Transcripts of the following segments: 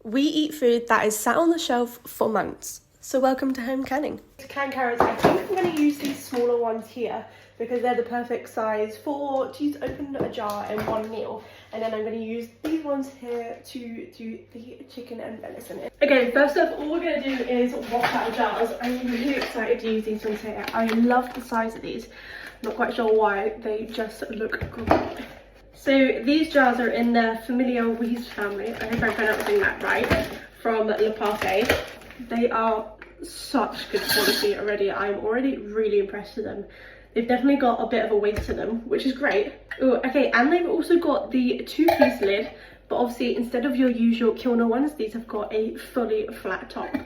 We eat food that is sat on the shelf for months. So welcome to home canning. To can carrots, I think I'm going to use these smaller ones here because they're the perfect size to open a jar in one meal. And then I'm going to use these ones here to do the chicken and venison. Okay, first up, all we're going to do is wash our jars. I'm really excited to use these ones here. I love the size of these. I'm not quite sure why, they just look great. So these jars are in the Familiar Weeds family. I hope I'm pronouncing that right. From Le Parfait. They are such good quality already. I'm already really impressed with them. They've definitely got a bit of a weight to them, which is great. Oh, okay, and they've also got the two-piece lid, but obviously instead of your usual Kilner ones, these have got a fully flat top,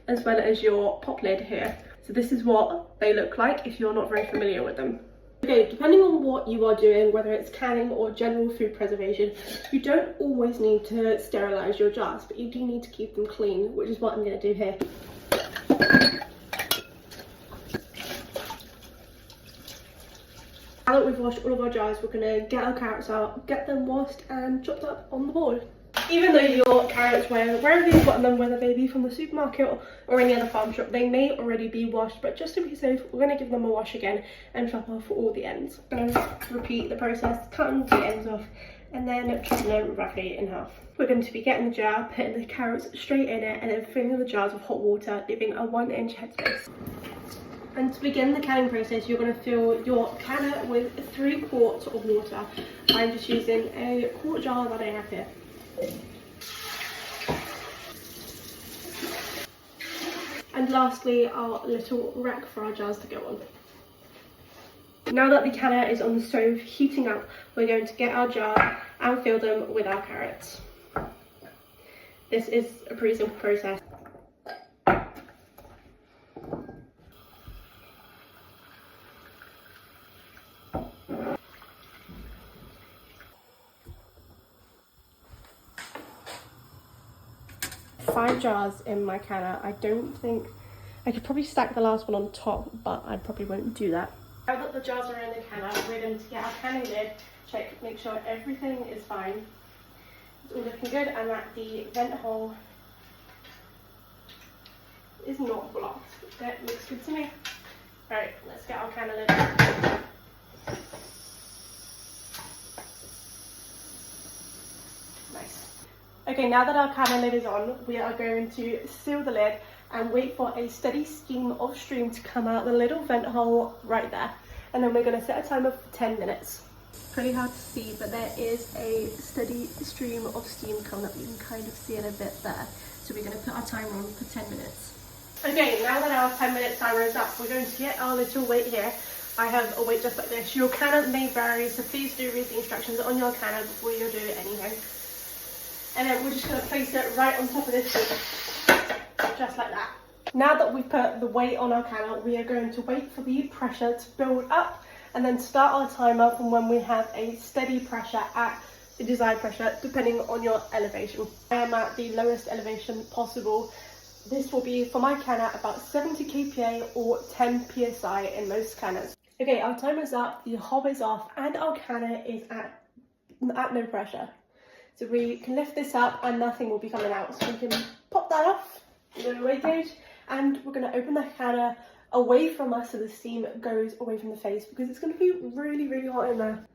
as well as your pop lid here. So this is what they look like if you're not very familiar with them. Okay, depending on what you are doing, whether it's canning or general food preservation, you don't always need to sterilise your jars, but you do need to keep them clean, which is what I'm going to do here. Now that we've washed all of our jars, we're going to get our carrots out, get them washed and chopped up on the board. Even though your carrots, wherever you've gotten them, whether they be from the supermarket or any other farm shop, they may already be washed, but just to be safe, we're going to give them a wash again and chop off all the ends. I'm going to repeat the process, cutting the ends off and then chopping them roughly in half. We're going to be getting the jar, putting the carrots straight in it and then filling the jars with hot water, leaving a 1-inch headspace. And to begin the canning process, you're going to fill your canner with 3 quarts of water. I'm just using a quart jar that I have here. And lastly, our little rack for our jars to go on. Now that the canner is on the stove heating up, we're going to get our jar and fill them with our carrots. This is a pretty simple process. Five jars in my canner. I don't think I could probably stack the last one on top, but I probably won't do that. Now that the jars are in the canner, we're going to get our canning lid, check, make sure everything is fine. It's all looking good and that the vent hole is not blocked. That looks good to me. Alright, let's get our canner lid. Okay, now that our canner lid is on, we are going to seal the lid and wait for a steady stream to come out the little vent hole right there. And then we're going to set a timer for 10 minutes. Pretty hard to see, but there is a steady stream of steam coming up. You can kind of see it a bit there. So we're going to put our timer on for 10 minutes. Okay, now that our 10-minute timer is up, we're going to get our little weight here. I have a weight just like this. Your canner may vary, so please do read the instructions on your canner before you do anything. And then we're just going to place it right on top of this weight, just like that. Now that we've put the weight on our canner, we are going to wait for the pressure to build up and then start our timer from when we have a steady pressure at the desired pressure, depending on your elevation. I am at the lowest elevation possible. This will be, for my canner, about 70 kPa or 10 psi in most canners. Okay, our timer's up, the hob is off, and our canner is at no pressure. So we can lift this up and nothing will be coming out. So we can pop that off, the weight gauge, and we're going to open the canner away from us so the steam goes away from the face because it's going to be really, really hot in there.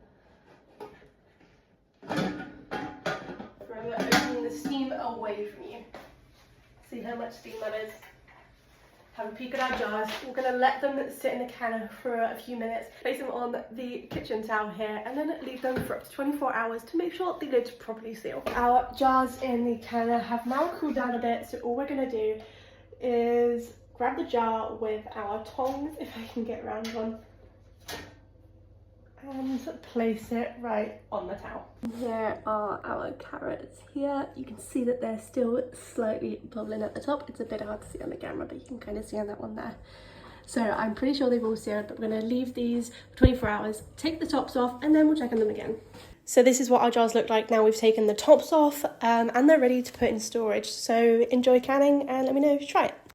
Forever opening the steam away from you. See how much steam that is. Have a peek at our jars. We're going to let them sit in the canner for a few minutes, place them on the kitchen towel here, and then leave them for up to 24 hours to make sure the lid's properly sealed. Our jars in the canner have now cooled down a bit, so all we're going to do is grab the jar with our tongs, if I can get around one, and place it right on the towel. Here are our carrots here. You can see that they're still slightly bubbling at the top. It's a bit hard to see on the camera, but you can kind of see on that one there. So I'm pretty sure they've all sealed, but we're going to leave these for 24 hours, take the tops off, and then we'll check on them again. So this is what our jars look like now we've taken the tops off, and they're ready to put in storage. So enjoy canning and let me know if you try it.